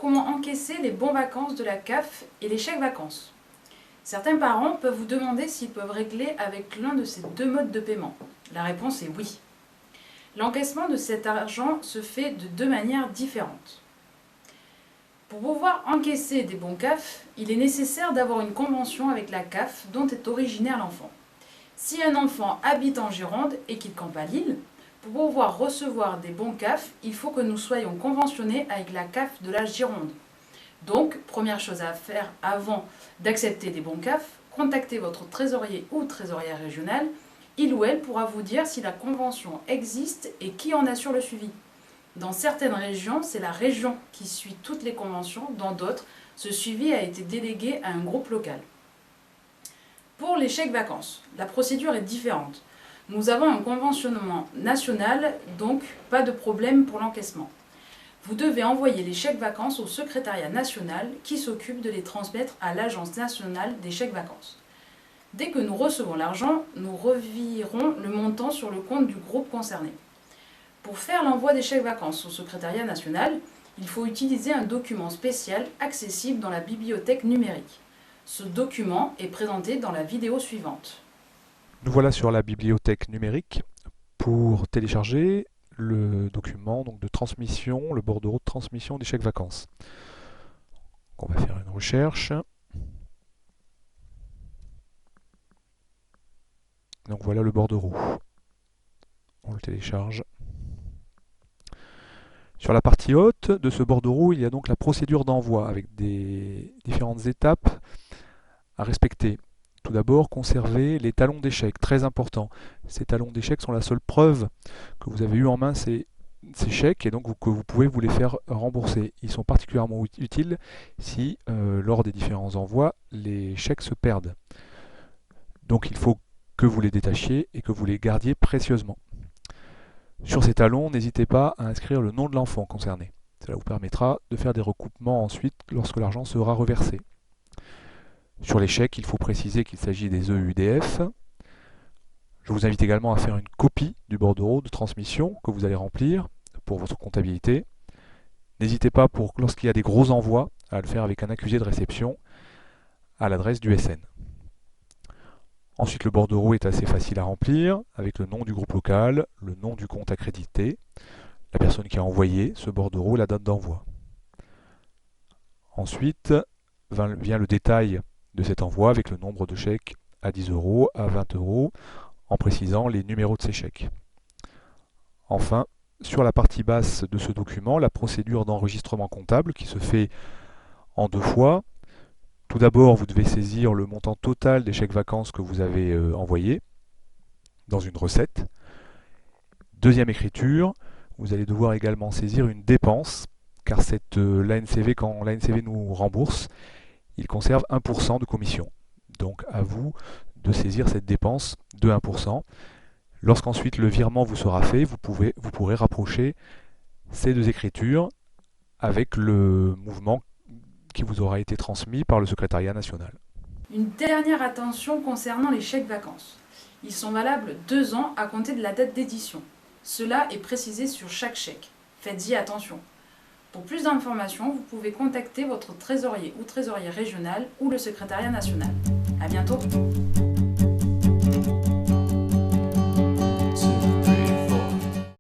comment encaisser les bons vacances de la CAF et les chèques vacances. Certains parents peuvent vous demander s'ils peuvent régler avec l'un de ces deux modes de paiement. La réponse est oui. L'encaissement de cet argent se fait de deux manières différentes. Pour pouvoir encaisser des bons CAF, il est nécessaire d'avoir une convention avec la CAF dont est originaire l'enfant. Si un enfant habite en Gironde et qu'il campe à Lille, pour pouvoir recevoir des bons CAF, il faut que nous soyons conventionnés avec la CAF de la Gironde. Donc, première chose à faire avant d'accepter des bons CAF, contactez votre trésorier ou trésorière régionale. Il ou elle pourra vous dire si la convention existe et qui en assure le suivi. Dans certaines régions, c'est la région qui suit toutes les conventions. Dans d'autres, ce suivi a été délégué à un groupe local. Pour les chèques vacances, la procédure est différente. Nous avons un conventionnement national, donc pas de problème pour l'encaissement. Vous devez envoyer les chèques vacances au secrétariat national qui s'occupe de les transmettre à l'Agence nationale des chèques vacances. Dès que nous recevons l'argent, nous revirons le montant sur le compte du groupe concerné. Pour faire l'envoi des chèques vacances au secrétariat national, il faut utiliser un document spécial accessible dans la bibliothèque numérique. Ce document est présenté dans la vidéo suivante. Nous voilà sur la bibliothèque numérique pour télécharger le document donc, de transmission, le bordereau de transmission des chèques vacances. On va faire une recherche. Donc voilà le bordereau. On le télécharge. Sur la partie haute de ce bordereau, il y a donc la procédure d'envoi avec des différentes étapes à respecter. Tout d'abord, conserver les talons d'échec, très important. Ces talons d'échec sont la seule preuve que vous avez eu en main ces chèques et donc que vous pouvez vous les faire rembourser. Ils sont particulièrement utiles si, lors des différents envois, les chèques se perdent. Donc il faut que vous les détachiez et que vous les gardiez précieusement. Sur ces talons, n'hésitez pas à inscrire le nom de l'enfant concerné. Cela vous permettra de faire des recoupements ensuite lorsque l'argent sera reversé. Sur les chèques, il faut préciser qu'il s'agit des EUDF. Je vous invite également à faire une copie du bordereau de transmission que vous allez remplir pour votre comptabilité. N'hésitez pas, lorsqu'il y a des gros envois, à le faire avec un accusé de réception à l'adresse du SN. Ensuite, le bordereau est assez facile à remplir avec le nom du groupe local, le nom du compte accrédité, la personne qui a envoyé ce bordereau et la date d'envoi. Ensuite vient le détail de cet envoi avec le nombre de chèques à 10 €, à 20 € en précisant les numéros de ces chèques. Enfin, sur la partie basse de ce document, la procédure d'enregistrement comptable qui se fait en deux fois. Tout d'abord, vous devez saisir le montant total des chèques vacances que vous avez envoyés dans une recette. Deuxième écriture, vous allez devoir également saisir une dépense, car l'ANCV, quand l'ANCV nous rembourse, il conserve 1% de commission. Donc à vous de saisir cette dépense de 1%. Lorsqu'ensuite le virement vous sera fait, vous pourrez rapprocher ces deux écritures avec le mouvement qui vous aura été transmis par le secrétariat national. Une dernière attention concernant les chèques vacances. Ils sont valables 2 ans à compter de la date d'édition. Cela est précisé sur chaque chèque. Faites-y attention. Pour plus d'informations, vous pouvez contacter votre trésorier ou trésorière régionale ou le secrétariat national. À bientôt!